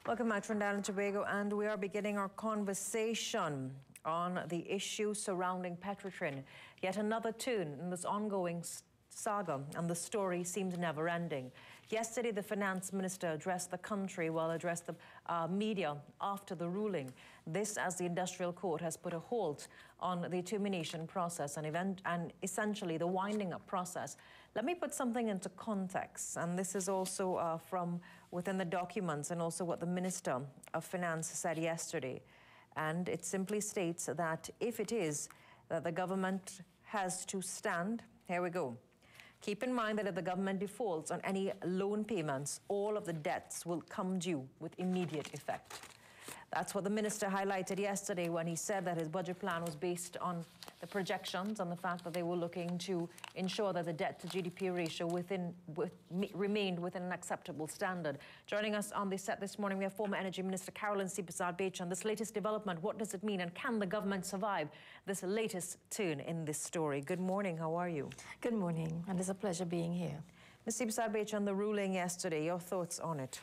Welcome back to Trinidad and Tobago, and we are beginning our conversation on the issue surrounding Petrotrin. Yet another turn in this ongoing saga, and the story seems never-ending. Yesterday, the finance minister addressed the country while addressed the media after the ruling. This as the industrial court has put a halt on the termination process and essentially the winding up process. Let me put something into context, and this is also from within the documents and also what the Minister of Finance said yesterday. And it simply states that if it is that the government has to stand, here we go. Keep in mind that if the government defaults on any loan payments, all of the debts will come due with immediate effect. That's what the minister highlighted yesterday when he said that his budget plan was based on the projections and the fact that they were looking to ensure that the debt to GDP ratio remained within an acceptable standard. Joining us on the set this morning, we have former Energy Minister Carolyn Seepersad-Bachan. This latest development, what does it mean, and can the government survive this latest turn in this story? Good morning, how are you? Good morning, and it's a pleasure being here. Ms. Seepersad-Bachan, the ruling yesterday, your thoughts on it?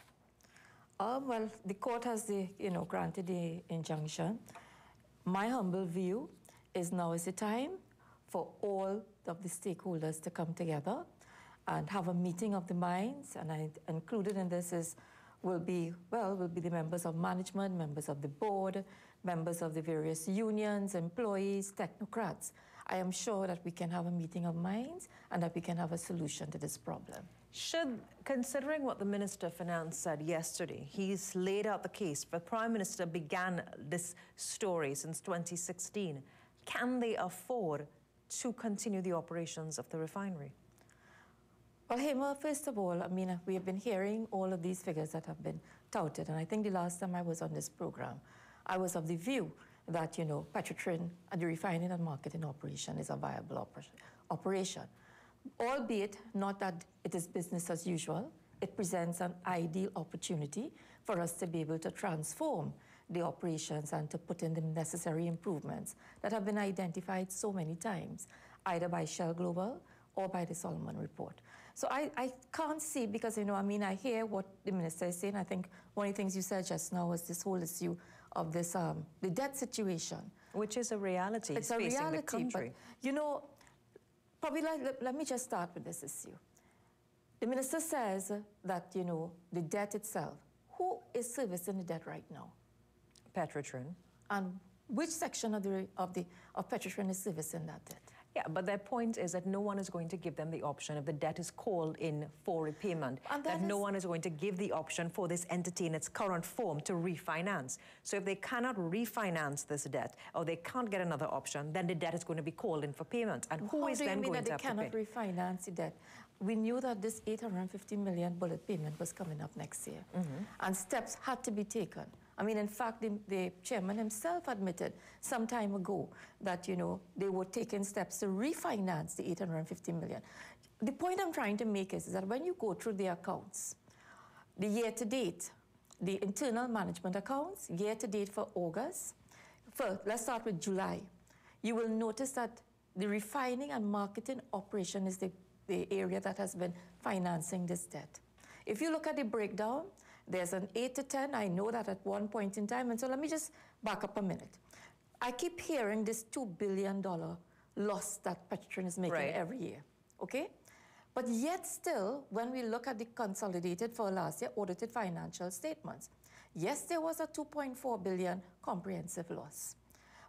Well, the court has granted the injunction. My humble view is now is the time for all of the stakeholders to come together and have a meeting of the minds. And I included in this will be the members of management, members of the board, members of the various unions, employees, technocrats. I am sure that we can have a meeting of minds and that we can have a solution to this problem. Considering what the Minister of Finance said yesterday, he's laid out the case. The Prime Minister began this story since 2016. Can they afford to continue the operations of the refinery? Well, Hema, first of all, we have been hearing all of these figures that have been touted, and I think the last time I was on this program, I was of the view that, Petrotrin and the refining and marketing operation is a viable operation. Albeit not that it is business as usual, it presents an ideal opportunity for us to be able to transform the operations and to put in the necessary improvements that have been identified so many times, either by Shell Global or by the Solomon report. So I can't see, because, I hear what the minister is saying. I think one of the things you said just now was this whole issue of this, the debt situation. Which is a reality. It's a reality, the country. But, probably let me just start with this issue. The minister says that, the debt itself, who is servicing the debt right now? Petrotrin. And which section of Petrotrin is servicing that debt? Yeah, but their point is that no one is going to give them the option if the debt is called in for repayment, that no one is going to give the option for this entity in its current form to refinance. So if they cannot refinance this debt, or they can't get another option, then the debt is going to be called in for payment. And who is then going to have to pay? How do you mean that they cannot refinance the debt? We knew that this $850 million bullet payment was coming up next year, and steps had to be taken. In fact, the chairman himself admitted some time ago that, they were taking steps to refinance the $850 million. The point I'm trying to make is that when you go through the accounts, the year-to-date, the internal management accounts, year-to-date for August, let's start with July, you will notice that the refining and marketing operation is the area that has been financing this debt. If you look at the breakdown, there's an 8 to 10. I know that at one point in time. And so let me just back up a minute. I keep hearing this $2 billion loss that Petrotrin is making every year, okay? But yet still, when we look at the consolidated for last year audited financial statements, yes, there was a $2.4 billion comprehensive loss.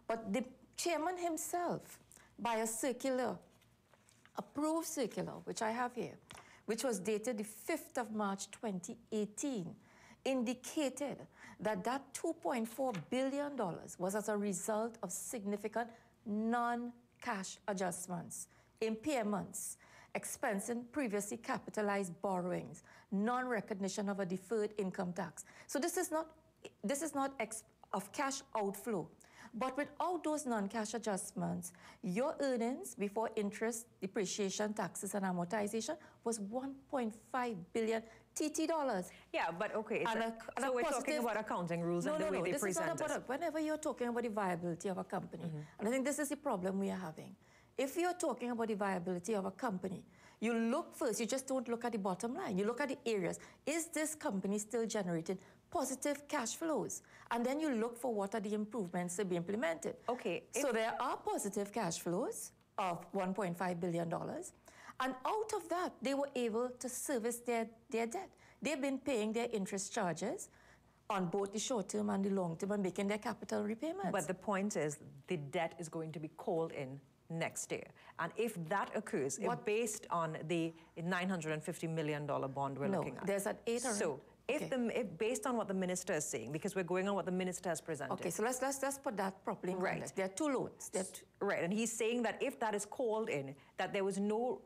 But the chairman himself, by a circular, approved circular, which I have here, which was dated the 5th of March 2018, indicated that that $2.4 billion was as a result of significant non-cash adjustments, impairments, expensing previously capitalized borrowings, non-recognition of a deferred income tax. So this is not of cash outflow. But without those non-cash adjustments, your earnings before interest, depreciation, taxes, and amortization was $1.5 billion TT dollars. Yeah, but okay. So we're talking about accounting rules and the way they present it. Whenever you're talking about the viability of a company, and I think this is the problem we are having. If you're talking about the viability of a company, you look first, you just don't look at the bottom line. You look at the areas. Is this company still generating positive cash flows. And then you look for what are the improvements to be implemented. Okay. So there are positive cash flows of $1.5 billion. And out of that, they were able to service their debt. They've been paying their interest charges on both the short term and the long term and making their capital repayments. But the point is, the debt is going to be called in next year. And if that occurs, if based on the $950 million bond we're looking at. There's an 800. So if based on what the minister is saying, because we're going on what the minister has presented. Okay, so let's put that properly in context. There are two loans. Right, and he's saying that if that is called in, that there's no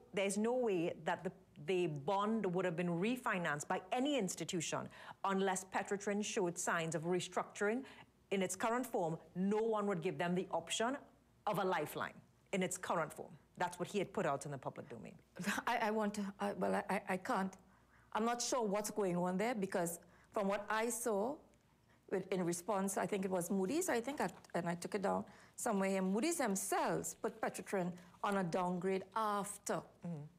way that the bond would have been refinanced by any institution unless Petrotrin showed signs of restructuring in its current form. No one would give them the option of a lifeline in its current form. That's what he had put out in the public domain. I can't. I'm not sure what's going on there because from what I saw in response, I think it was Moody's, and I took it down somewhere here. Moody's themselves put Petrotrin on a downgrade after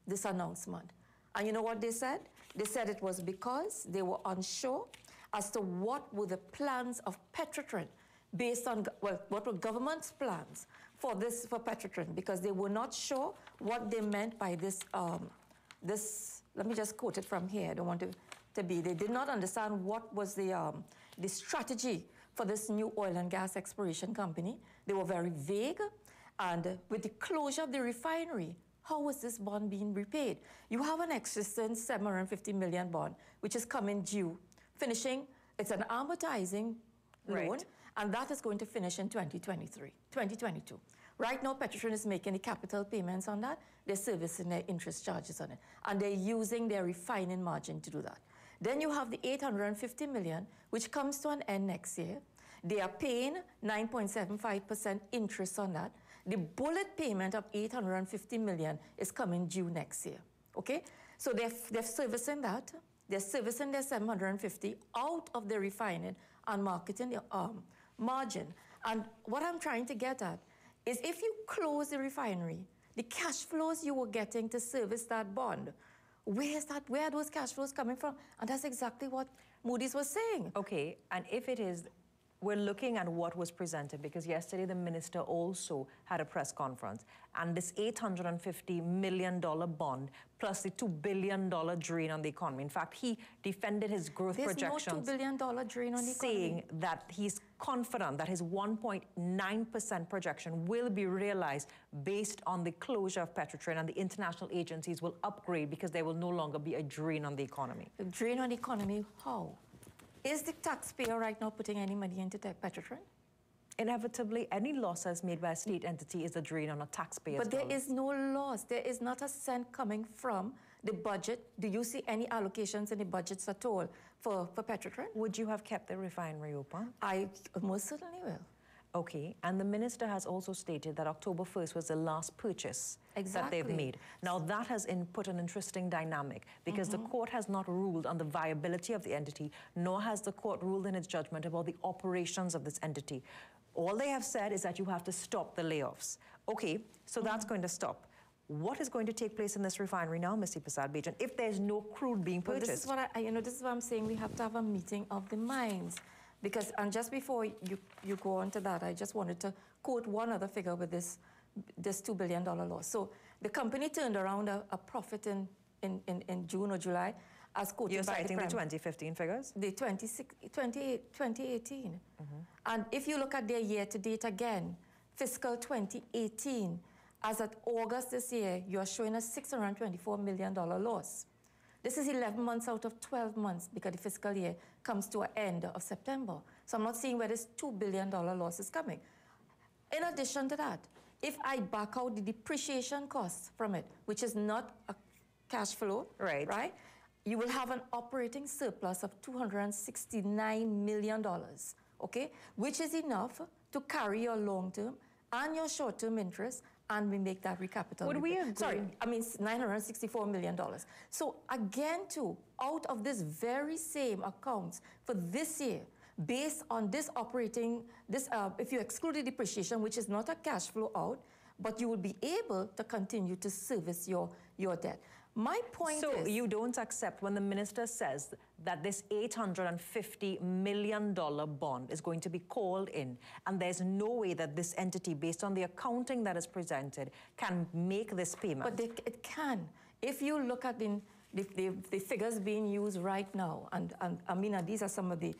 this announcement. And you know what they said? They said it was because they were unsure as to what were the plans of Petrotrin based on, what were government's plans for Petrotrin, because they were not sure what they meant by this, let me just quote it from here. I don't want to be, they did not understand what was the strategy for this new oil and gas exploration company. They were very vague. And with the closure of the refinery, how was this bond being repaid? You have an existing $750 million bond, which is coming due, finishing, it's an amortizing loan, and that is going to finish in 2022. Right now, Petrotrin is making the capital payments on that. They're servicing their interest charges on it, and they're using their refining margin to do that. Then you have the $850 million, which comes to an end next year. They are paying 9.75% interest on that. The bullet payment of $850 million is coming due next year, okay? So they're servicing that. They're servicing their $750 out of the refining and marketing margin. And what I'm trying to get at is if you close the refinery, the cash flows you were getting to service that bond, where are those cash flows coming from? And that's exactly what Moody's was saying. Okay, and if it is, we're looking at what was presented, because yesterday the minister also had a press conference, and this $850 million bond plus the $2 billion drain on the economy. In fact, he defended his growth projections. There's no $2 billion drain on the economy. Saying that he's confident that his 1.9% projection will be realized based on the closure of Petrotrin, and the international agencies will upgrade because there will no longer be a drain on the economy. A drain on the economy, how? Is the taxpayer right now putting any money into Petrotrin? Inevitably, any losses made by a state entity is a drain on a taxpayer. But there is no loss. There is not a cent coming from the budget. Do you see any allocations in the budgets at all for Petrotrin? Would you have kept the refinery open? I most certainly will. Okay, and the minister has also stated that October 1st was the last purchase that they've made. Now, that has put an interesting dynamic, because the court has not ruled on the viability of the entity, nor has the court ruled in its judgment about the operations of this entity. All they have said is that you have to stop the layoffs. Okay, so that's going to stop. What is going to take place in this refinery now, Ms. Seepersad-Bachan, if there's no crude being purchased? Well, this is what I'm saying. We have to have a meeting of the minds. Because, and just before you go on to that, I just wanted to quote one other figure with this $2 billion loss. So the company turned around a profit in June or July, as quoted You're by citing the 2015 figures? The 2018. And if you look at their year-to-date again, fiscal 2018, as at August this year, you're showing a $624 million loss. This is 11 months out of 12 months, because the fiscal year comes to an end of September. So I'm not seeing where this $2 billion loss is coming. In addition to that, if I back out the depreciation costs from it, which is not a cash flow, right? You will have an operating surplus of $269 million, okay? Which is enough to carry your long-term and your short-term interest, and we make that recapitalization. Would we agree? Sorry, I mean $964 million. So again, too, out of this very same accounts for this year, based on this operating, if you exclude the depreciation, which is not a cash flow out, but you will be able to continue to service your debt. My point is... So you don't accept when the minister says that this $850 million bond is going to be called in, and there's no way that this entity, based on the accounting that is presented, can make this payment? But it can. If you look at the figures being used right now, and I mean, these are some of the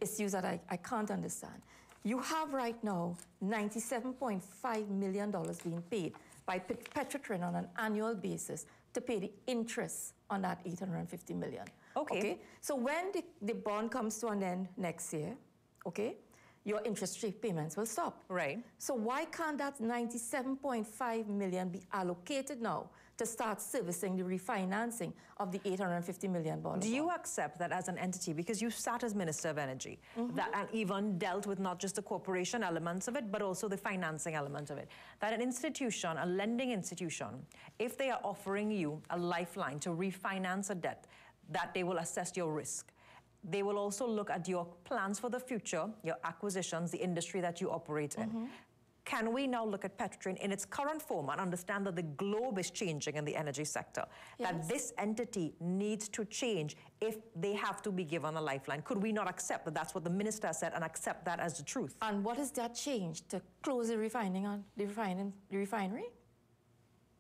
issues that I can't understand. You have right now $97.5 million being paid by Petrotrin on an annual basis to pay the interest on that $850 million. Okay. So when the bond comes to an end next year, okay, your interest rate payments will stop. Right. So why can't that $97.5 million be allocated now to start servicing the refinancing of the $850 million bond? Do you accept that as an entity, because you sat as Minister of Energy, that and even dealt with not just the corporation elements of it, but also the financing element of it, that an institution, a lending institution, if they are offering you a lifeline to refinance a debt, that they will assess your risk? They will also look at your plans for the future, your acquisitions, the industry that you operate in. Can we now look at Petrotrin in its current form and understand that the globe is changing in the energy sector, that this entity needs to change if they have to be given a lifeline? Could we not accept that that's what the minister said and accept that as the truth? And what is that change? To close the refinery?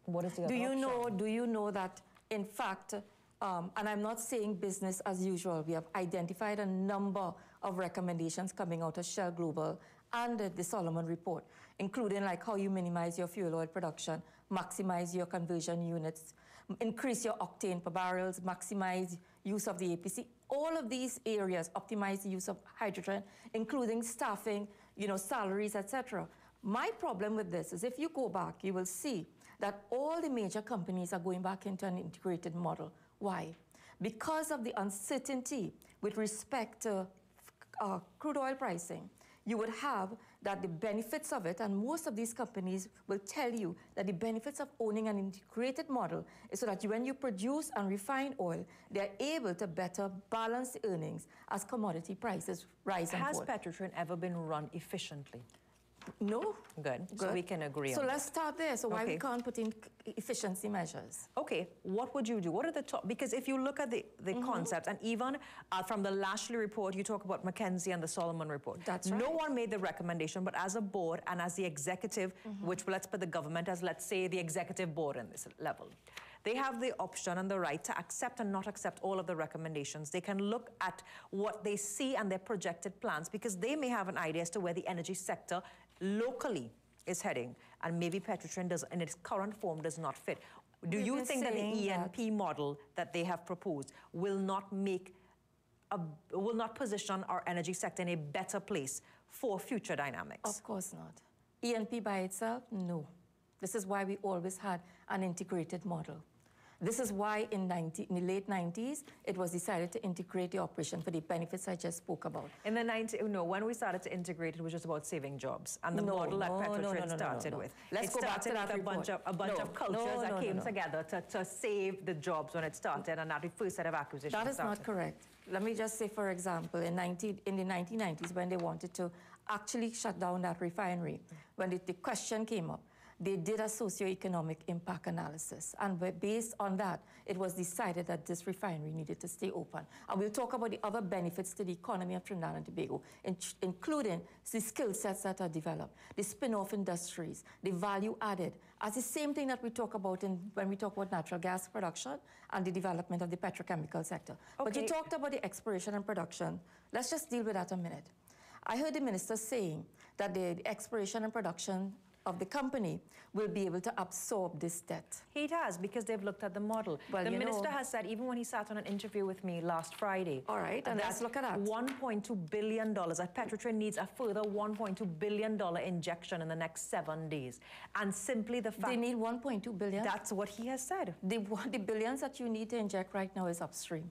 What is the other option? Do you know that, in fact, and I'm not saying business as usual, we have identified a number of recommendations coming out of Shell Global and the Solomon report, including like how you minimize your fuel oil production, maximize your conversion units, increase your octane per barrels, maximize use of the APC. All of these areas optimize the use of hydrogen, including staffing, salaries, etc. My problem with this is if you go back, you will see that all the major companies are going back into an integrated model. Why? Because of the uncertainty with respect to crude oil pricing. You would have that the benefits of it, and most of these companies will tell you that the benefits of owning an integrated model is so that when you produce and refine oil, they're able to better balance the earnings as commodity prices rise and fall. Has Petrotrin ever been run efficiently? No. Good. So we can agree on that. So let's start there. So why we can't put in efficiency measures? Okay. What would you do? What are the top? Because if you look at the concepts, and even from the Lashley report, you talk about McKenzie and the Solomon report. That's right. No one made the recommendation, but as a board and as the executive, which let's put the government as, let's say, the executive board in this level, they have the option and the right to accept and not accept all of the recommendations. They can look at what they see and their projected plans, because they may have an idea as to where the energy sector locally is heading, and maybe Petrotrin does, in its current form, does not fit. Do you think that the ENP model that they have proposed will not position our energy sector in a better place for future dynamics? Of course not. ENP by itself, no. This is why we always had an integrated model. This is why in the late 90s, it was decided to integrate the operation for the benefits I just spoke about. In the 90s, when we started to integrate, it was just about saving jobs. And the model that Petrotrin started with. Let's go back to that report. A bunch of cultures that came together to save the jobs when it started, and not the first set of acquisitions. That is not correct. Let me just say, for example, in the 1990s, when they wanted to actually shut down that refinery, when the question came up, they did a socioeconomic impact analysis. And based on that, it was decided that this refinery needed to stay open. And we'll talk about the other benefits to the economy of Trinidad and Tobago, including the skill sets that are developed, the spin-off industries, the value added, as the same thing that we talk about when we talk about natural gas production and the development of the petrochemical sector. But you talked about the exploration and production. Let's just deal with that a minute. I heard the minister saying that the exploration and production of the company will be able to absorb this debt. He has, because they've looked at the model. Well, the minister has said, even when he sat on an interview with me last Friday, all right, and let's look at that. $1.2 billion, that Petrotrin needs a further $1.2 billion injection in the next 7 days. And simply the fact... They need $1.2 billion? That's what he has said. The billions that you need to inject right now is upstream,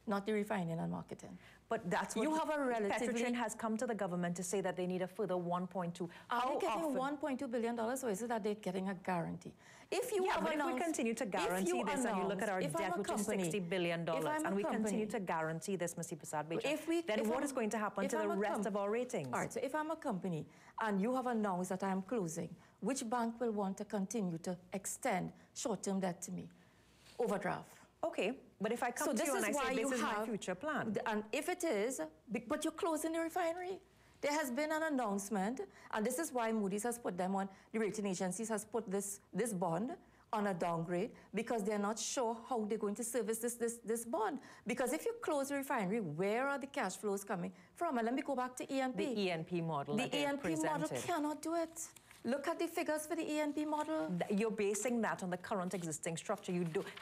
not the refining and marketing. But that's what Petrotrin has come to the government to say that they need a further 1.2. Are they getting $1.2 billion, or is it that they're getting a guarantee? If you but if we continue to guarantee this, and you look at our debt, which is $60 billion, and we continue to guarantee this, Ms. Seepersad-Bachan, then what is going to happen to the rest of our ratings? All right, so if I'm a company and you have announced that I'm closing, which bank will want to continue to extend short-term debt to me? overdraft. Okay, but if I come to you and I say, this is my future plan. And if it is, but you're closing the refinery. There has been an announcement, and this is why Moody's has put them on, the rating agencies has put this bond on a downgrade, because they're not sure how they're going to service this bond. Because if you close the refinery, where are the cash flows coming from? And let me go back to ENP. The ENP model The ENP model cannot do it. Look at the figures for the ENP model. You're basing that on the current existing structure.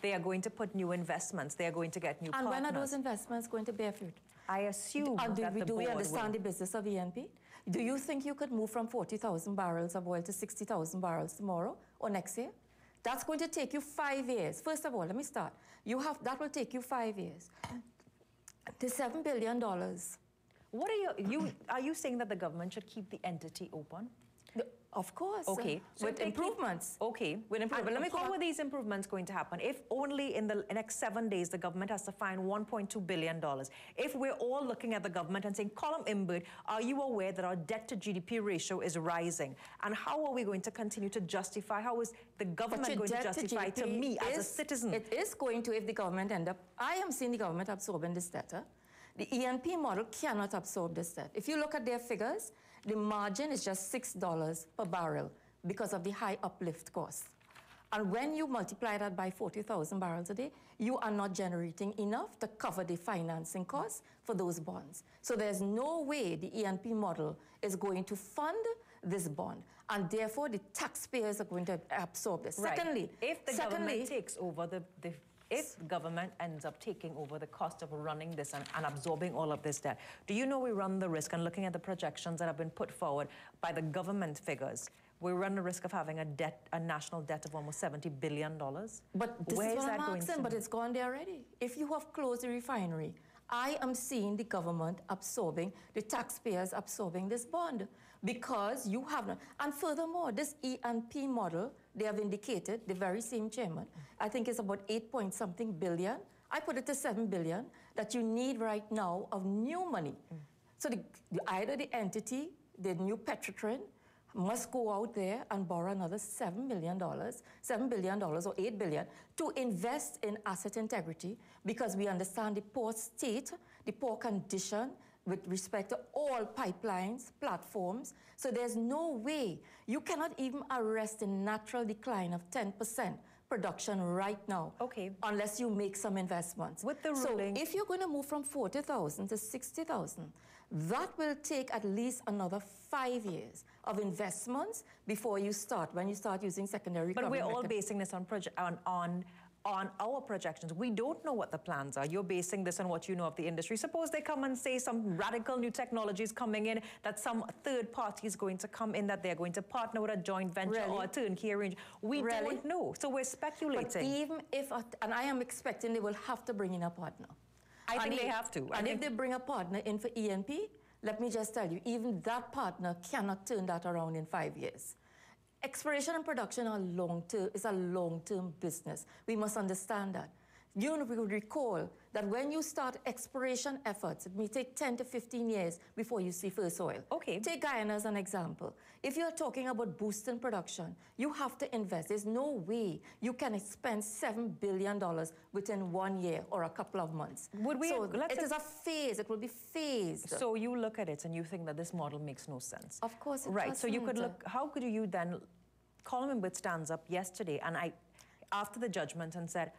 They are going to put new investments. They are going to get new partners. And when are those investments going to bear fruit? I assume do we understand the business of ENP? Do you think you could move from 40,000 barrels of oil to 60,000 barrels tomorrow or next year? That's going to take you 5 years. First of all, let me start. That will take you 5 years. The $7 billion. What are you saying that the government should keep the entity open? Of course. Okay. So with improvements. Okay. With improvements. How are these improvements going to happen? If only in the next 7 days the government has to find $1.2 billion. If we're all looking at the government and saying, Colin Imbert, are you aware that our debt to GDP ratio is rising? And how are we going to continue to justify? How is the government going to justify to me as a citizen? It is going to, if the government end up, I am seeing the government absorbing this debt. The ENP model cannot absorb this debt. If you look at their figures, the margin is just $6 per barrel because of the high uplift cost. And when you multiply that by 40,000 barrels a day, you are not generating enough to cover the financing costs for those bonds. So there's no way the ENP model is going to fund this bond. And therefore, the taxpayers are going to absorb this. Right. Secondly, if the government takes over if government ends up taking over the cost of running this and absorbing all of this debt, do you know we run the risk, and looking at the projections that have been put forward by the government figures, we run the risk of having a national debt of almost $70 billion? But this is what I'm asking, but it's gone there already. If you have closed the refinery, I am seeing the government absorbing, the taxpayers absorbing this bond, because you have not. And furthermore, this ENP model, they have indicated, the very same chairman, I think it's about 8-point-something billion. I put it to 7 billion that you need right now of new money. So either the entity, the new Petrotrin, must go out there and borrow another $7 billion or $8 billion to invest in asset integrity, because we understand the poor state, the poor condition with respect to all pipelines, platforms. So there's no way. You cannot even arrest a natural decline of 10% production right now, unless you make some investments. With the ruling. So if you're going to move from 40,000 to 60,000, that will take at least another 5 years of investments before you start, when you start using secondary. But we're all basing this on our projections. We don't know what the plans are. You're basing this on what you know of the industry. Suppose they come and say some radical new technologies coming in, that some third party is going to come in, that they're going to partner with a joint venture or a turnkey arrangement. We don't know. So we're speculating. But even if, and I am expecting they will have to bring in a partner. I think they have to. And if they bring a partner in for ENP, let me just tell you, even that partner cannot turn that around in 5 years. Exploration and production is a long-term business. We must understand that. You will recall that when you start exploration efforts, it may take 10 to 15 years before you see first oil. Take Guyana as an example. If you're talking about boosting production, you have to invest. There's no way you can spend $7 billion within 1 year or a couple of months. It is a phase. It will be phased. So you look at it and you think that this model makes no sense. Of course it doesn't. Right. So you could look, how could you then, Colin Imbert stands up yesterday and after the judgment and said,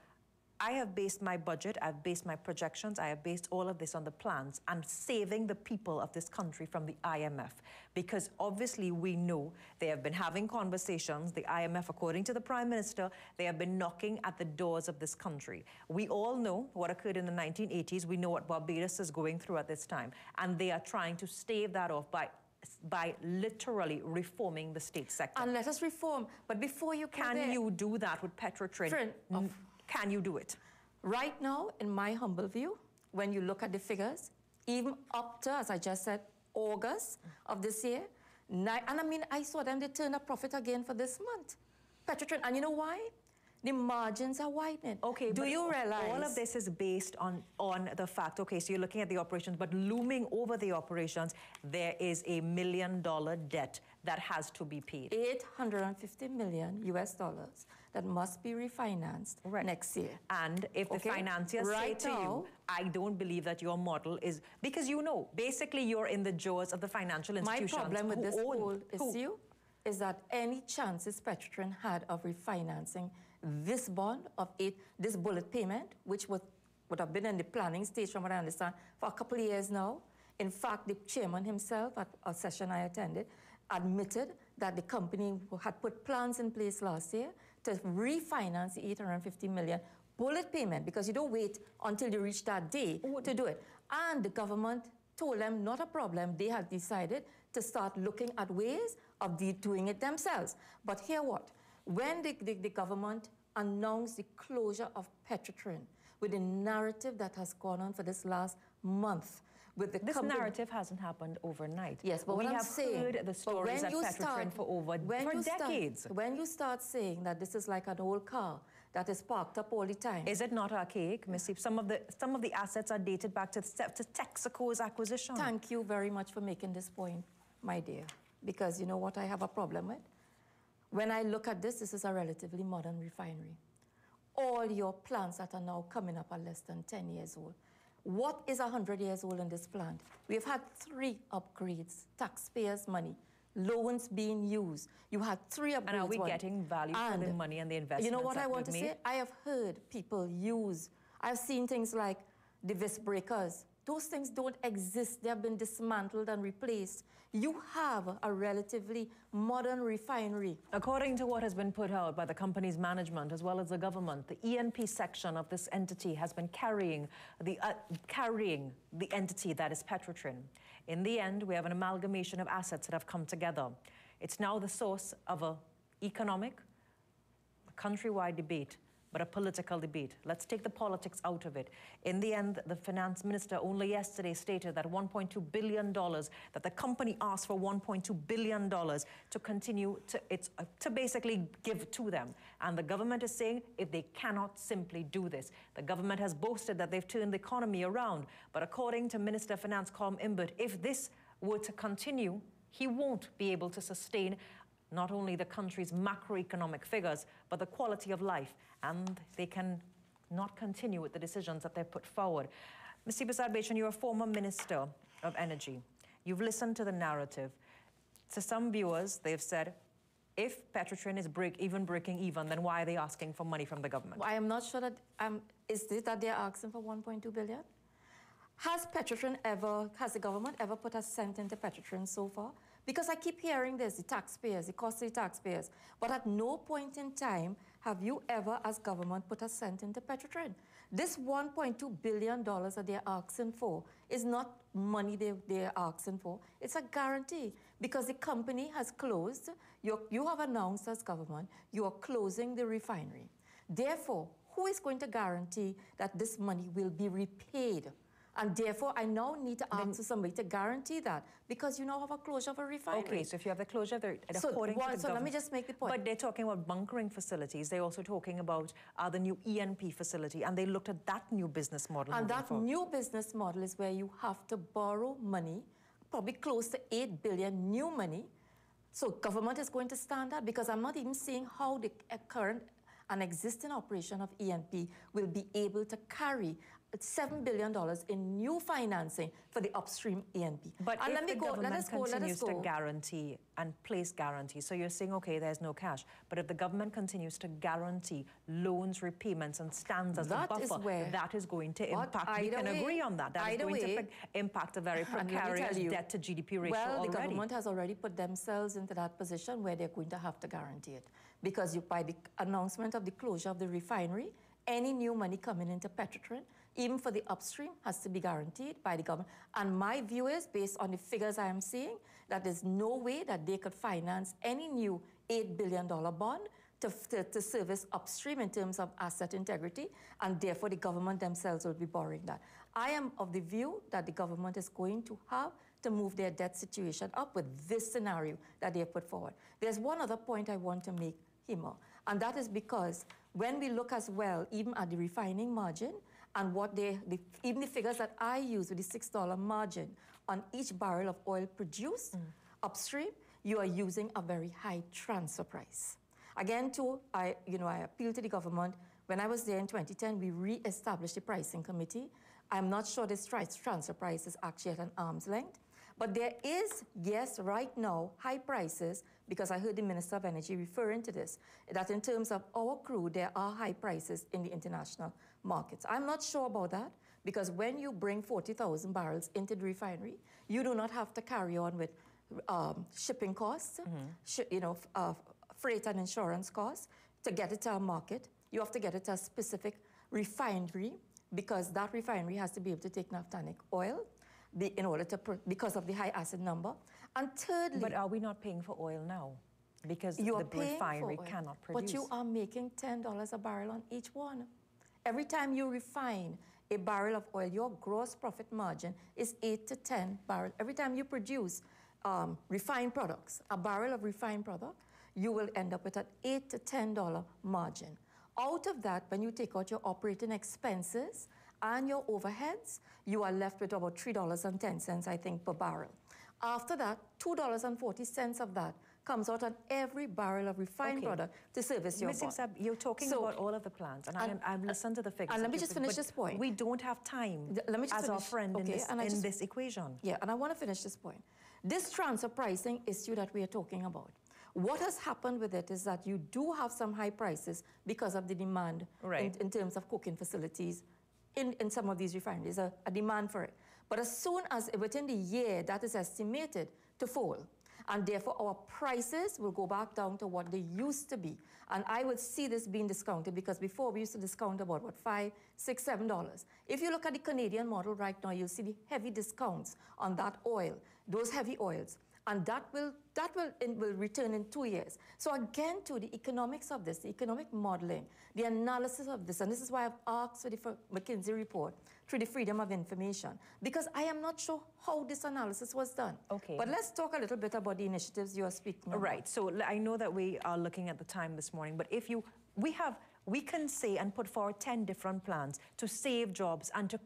I have based my budget, I've based my projections, I have based all of this on the plans and saving the people of this country from the IMF. Because obviously we know they have been having conversations, the IMF, according to the Prime Minister, they have been knocking at the doors of this country. We all know what occurred in the 1980s. We know what Barbados is going through at this time. And they are trying to stave that off by literally reforming the state sector. And let us reform. But before you can you do that with Petrotrin? Can you do it? Right now, in my humble view, when you look at the figures, even up to, as I just said, August of this year, and I mean, I saw them, they turn a profit again for this month. Petrotrin, and you know why? The margins are widening. Do you realize? All of this is based on the fact, so you're looking at the operations, but looming over the operations, there is a $1 million debt that has to be paid. $850 million US that must be refinanced next year. And if the financiers say to you, I don't believe that your model is, because you know, basically you're in the jaws of the financial institutions. My problem with this whole issue is that any chances Petrotrin had of refinancing this bond of this bullet payment, which would have been in the planning stage, from what I understand, for a couple of years now. In fact, the chairman himself, at a session I attended, admitted that the company had put plans in place last year to refinance the $850 million bullet payment, because you don't wait until you reach that day to do it. And the government told them not a problem. They had decided to start looking at ways of doing it themselves. But hear what? When the government announced the closure of Petrotrin, with the narrative that has gone on for this last month, with the this narrative hasn't happened overnight. Yes, but we have heard the stories at Petrotrin for decades. When you start saying that this is like an old car that is parked up all the time, is it not archaic, Ms. Some of the assets are dated back to Texaco's acquisition. Thank you very much for making this point, my dear, because you know what I have a problem with? When I look at this is a relatively modern refinery. All your plants that are now coming up are less than 10 years old. What is 100 years old in this plant? We've had 3 upgrades, taxpayers' money, loans being used. You had 3 upgrades. And are we getting value for the money and the investments? You know what I want to say? I have heard people I've seen things like the vis breakers. Those things don't exist. They have been dismantled and replaced. You have a relatively modern refinery. According to what has been put out by the company's management as well as the government, the E&P section of this entity has been carrying the entity that is Petrotrin. In the end, we have an amalgamation of assets that have come together. It's now the source of an economic, countrywide debate, but a political debate. Let's take the politics out of it. In the end, the finance minister only yesterday stated that $1.2 billion, that the company asked for $1.2 billion to continue to basically give to them. And the government is saying if they cannot simply do this. The government has boasted that they've turned the economy around. But according to Minister of Finance Colm Imbert, if this were to continue, he won't be able to sustain not only the country's macroeconomic figures, but the quality of life. And they can not continue with the decisions that they've put forward. Ms. Seepersad-Bachan, you're a former Minister of Energy. You've listened to the narrative. To some viewers, they've said, if Petrotrin is breaking even, then why are they asking for money from the government? Well, I am not sure that, is this that they're asking for 1.2 billion? Has the government ever put a cent into Petrotrin so far? Because I keep hearing this, the taxpayers, the costly taxpayers. But at no point in time have you ever, as government, put a cent into Petrotrin. This $1.2 billion that they're asking for is not money they're asking for. It's a guarantee. Because the company has closed. You have announced as government, you are closing the refinery. Therefore, who is going to guarantee that this money will be repaid? And therefore, I now need to ask somebody to guarantee that, because you now have a closure of a refinery. Okay, so if you have the closure, according to the government. So let me just make the point. But they're talking about bunkering facilities. They're also talking about the new E&P facility, and they looked at that new business model. And that new business model is where you have to borrow money, probably close to $8 billion new money. So government is going to stand that, because I'm not even seeing how the current and existing operation of E&P will be able to carry $7 billion in new financing for the upstream E&P. But and if the government continues to guarantee and place guarantees, so you're saying, okay, there's no cash, but if the government continues to guarantee loans, repayments, and stands as a buffer, that is going to impact, we can agree on that. That is going to impact a very precarious debt-to-GDP ratio already. Well, the government has already put themselves into that position where they're going to have to guarantee it. Because by the announcement of the closure of the refinery, any new money coming into Petrotrin, even for the upstream, has to be guaranteed by the government. And my view is, based on the figures I am seeing, that there's no way that they could finance any new $8 billion bond to service upstream in terms of asset integrity, and therefore the government themselves will be borrowing that. I am of the view that the government is going to have to move their debt situation up with this scenario that they have put forward. There's one other point I want to make, Hema, and that is because when we look as well, even at the refining margin, and what even the figures that I use with the $6 margin on each barrel of oil produced upstream, you are using a very high transfer price. Again, too, I appeal to the government. When I was there in 2010, we re-established the pricing committee. I'm not sure this transfer price is actually at an arm's length. But there is, yes, right now, high prices, because I heard the Minister of Energy referring to this, that in terms of our crude, there are high prices in the international markets. I'm not sure about that, because when you bring 40,000 barrels into the refinery, you do not have to carry on with shipping costs, freight and insurance costs to get it to our market. You have to get it to a specific refinery, because that refinery has to be able to take naphthenic oil in order to, because of the high acid number. And thirdly... But are we not paying for oil now? Because the refinery cannot produce. But you are making $10 a barrel on each one. Every time you refine a barrel of oil, your gross profit margin is 8 to 10 barrels. Every time you produce refined products, a barrel of refined product, you will end up with an $8 to $10 margin. Out of that, when you take out your operating expenses and your overheads, you are left with about $3.10, I think, per barrel. After that, $2.40 of that comes out on every barrel of refined product to service your bond. You're talking about all of the plants, and I've listened to the figures. And let me just finish this point. We don't have time as our friend in this equation. Yeah, and I want to finish this point. This transfer pricing issue that we are talking about, what has happened with it is that you do have some high prices because of the demand in terms of cooking facilities in some of these refineries, a demand for it. But as soon as within the year, that is estimated to fall. And therefore, our prices will go back down to what they used to be. And I would see this being discounted, because before we used to discount about, what, $5, $6, $7. If you look at the Canadian model right now, you'll see the heavy discounts on that oil, those heavy oils. And that will return in 2 years. So again, to the economics of this, the economic modeling, the analysis of this, and this is why I've asked for the McKinsey report through the Freedom of Information, because I am not sure how this analysis was done. Okay. But let's talk a little bit about the initiatives you are speaking about. Right. So I know that we are looking at the time this morning, but if we can say and put forward 10 different plans to save jobs and to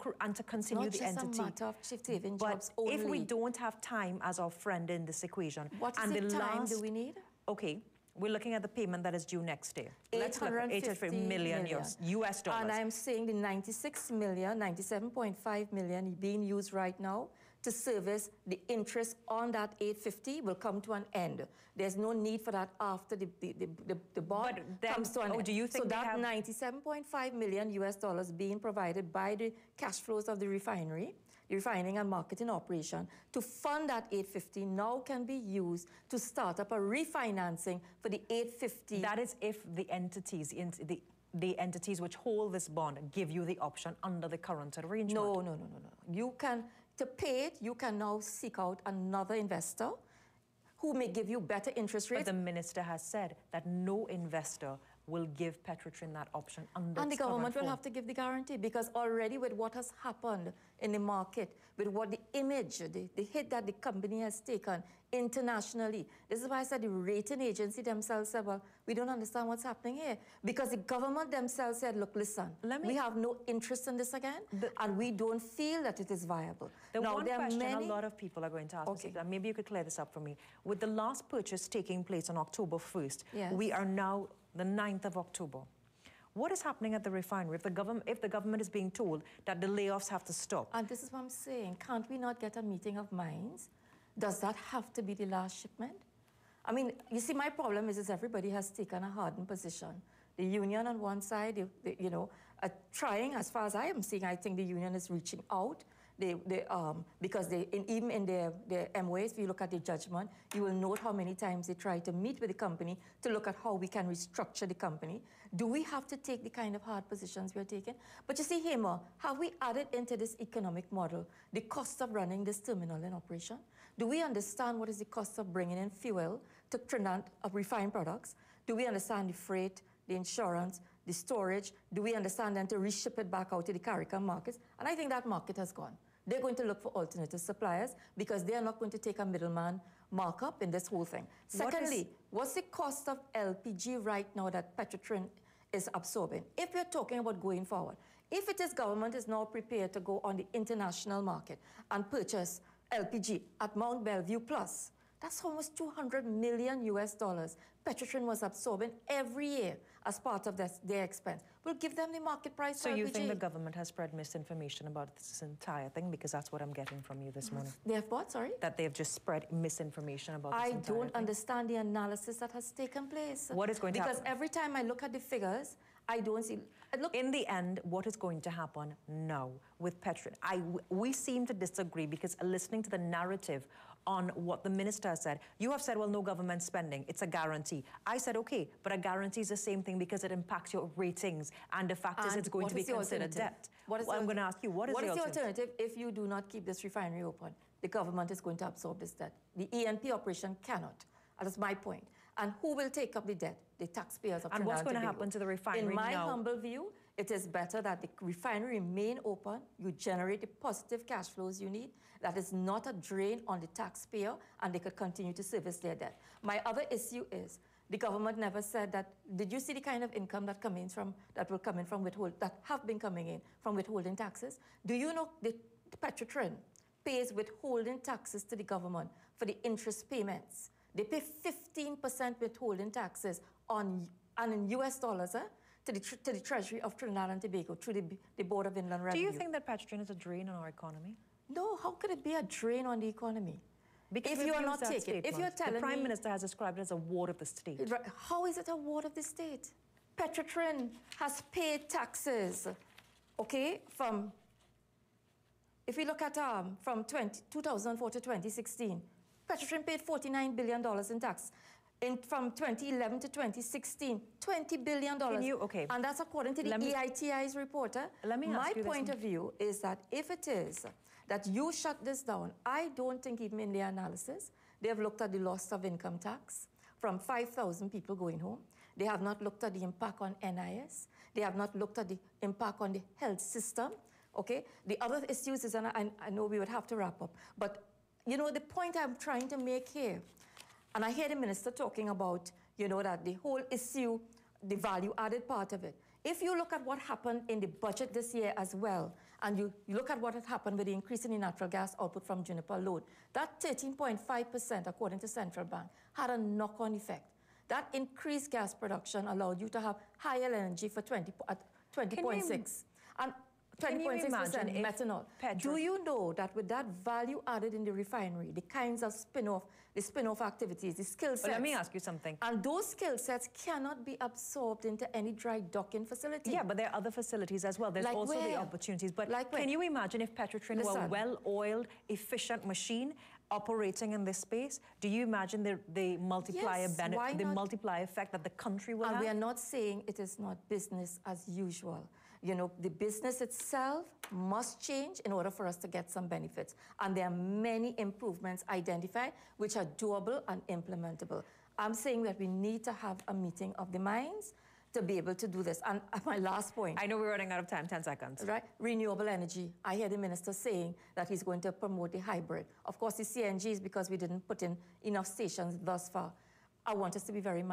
continue the entity. It's not just a matter of saving jobs only. only. If we don't have time as our friend in this equation, what is the time do we need? Okay, we're looking at the payment that is due next year. Let's look at 850 million US dollars. And I'm saying the 97.5 million being used right now to service the interest on that 850 will come to an end. There's no need for that after the bond comes to an end. Do you think so that 97.5 million US dollars being provided by the cash flows of the refinery, the refining and marketing operation, to fund that 850 now can be used to start up a refinancing for the 850. That is if the entities, the entities which hold this bond give you the option under the current arrangement. No. You can, to pay it, you can now seek out another investor who may give you better interest rates. But the minister has said that no investor will give Petrotrin that option under And the government will have to give the guarantee, because already with what has happened in the market, with what the image, the hit that the company has taken internationally. This is why I said the rating agency themselves said, well, we don't understand what's happening here. Because the government themselves said, look, listen, we have no interest in this again, and we don't feel that it is viable. Now, one question a lot of people are going to ask, maybe you could clear this up for me. With the last purchase taking place on October 1st, we are now the 9th of October. What is happening at the refinery if the government is being told that the layoffs have to stop? And this is what I'm saying. Can't we not get a meeting of minds? Does that have to be the last shipment? I mean, you see, my problem is everybody has taken a hardened position. The union on one side, are trying, as far as I am seeing, I think the union is reaching out. Because even in their MOAs, if you look at the judgment, you will note how many times they try to meet with the company to look at how we can restructure the company. Do we have to take the kind of hard positions we're taking? But you see, Hema, have we added into this economic model the cost of running this terminal in operation? Do we understand what is the cost of bringing in fuel to Trinidad of refined products? Do we understand the freight, the insurance, the storage? Do we understand then to reship it back out to the CARICOM markets? And I think that market has gone. They're going to look for alternative suppliers because they are not going to take a middleman markup in this whole thing. Secondly, what's the cost of LPG right now that Petrotrin is absorbing? If we're talking about going forward, if it is government is now prepared to go on the international market and purchase LPG at Mount Belvieu Plus, That's almost $200 million Petrotrin was absorbing every year as part of their expense. We'll give them the market price for LPG. So you think the government has spread misinformation about this entire thing? Because that's what I'm getting from you this morning. They have what, sorry? That they have just spread misinformation about this entire thing. I don't understand the analysis that has taken place. What is going to happen? Because every time I look at the figures, I don't see... Look, in the end, what is going to happen now with Petrotrin? We seem to disagree because listening to the narrative on what the minister said, you have said, well, no government spending, it's a guarantee. I said, okay, but a guarantee is the same thing because it impacts your ratings, and the fact is it's going to be considered debt. I'm going to ask you, what is the alternative if you do not keep this refinery open? The government is going to absorb this debt. The E&P operation cannot. That's my point. And who will take up the debt? The taxpayers of Trinidad and Tobago. And what's going to happen to the refinery In my now? humble view, it is better that the refinery remain open, you generate the positive cash flows you need, that is not a drain on the taxpayer, and they could continue to service their debt. My other issue is, the government never said that, did you see the kind of income that will come in from that have been coming in from withholding taxes? Do you know the Petrotrin pays withholding taxes to the government for the interest payments? They pay 15% withholding taxes and in US dollars to the Treasury of Trinidad and Tobago through the Board of Inland Revenue. Do you think that Petrotrin is a drain on our economy? No, how could it be a drain on the economy? Because if you are not taking, if you're telling me... The Prime Minister has described it as a ward of the state. How is it a ward of the state? Petrotrin has paid taxes, okay, from... If we look at from 2004 to 2016, Petrotrin paid $49 billion in tax. From 2011 to 2016, $20 billion. Okay. And that's according to the EITI's report. Let me ask you this. My point of view is that if it is that you shut this down, I don't think even in their analysis, they have looked at the loss of income tax from 5,000 people going home. They have not looked at the impact on NIS. They have not looked at the impact on the health system. Okay? The other issues is, and I know we would have to wrap up, but you know, the point I'm trying to make here, and I hear the minister talking about, you know, that the whole issue, the value-added part of it. If you look at what happened in the budget this year as well, and you look at what had happened with the increase in the natural gas output from Juniper load, that 13.5%, according to Central Bank, had a knock-on effect. That increased gas production allowed you to have higher energy for 20.6. And 20.6% methanol. Do you know that with that value added in the refinery, the kinds of spin-off activities, the skill sets... Well, let me ask you something. And those skill sets cannot be absorbed into any dry docking facility. Yeah, but there are other facilities as well. There's like also where? The opportunities. But like can you imagine if Petrotrin were a well-oiled, efficient machine operating in this space? Do you imagine the multiplier benefit, the multiplier effect that the country will have? And we are not saying it is not business as usual. You know, the business itself must change in order for us to get some benefits. And there are many improvements identified which are doable and implementable. I'm saying that we need to have a meeting of the minds to be able to do this. And my last point. I know we're running out of time, 10 seconds. Right, renewable energy. I hear the minister saying that he's going to promote the hybrid. Of course, the CNG is because we didn't put in enough stations thus far. I want us to be very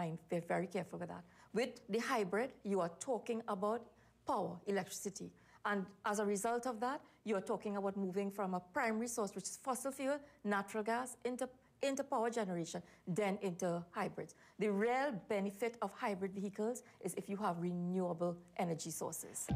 careful with that. With the hybrid, you are talking about power, electricity. And as a result of that, you're talking about moving from a primary source, which is fossil fuel, natural gas, into power generation, then into hybrids. The real benefit of hybrid vehicles is if you have renewable energy sources.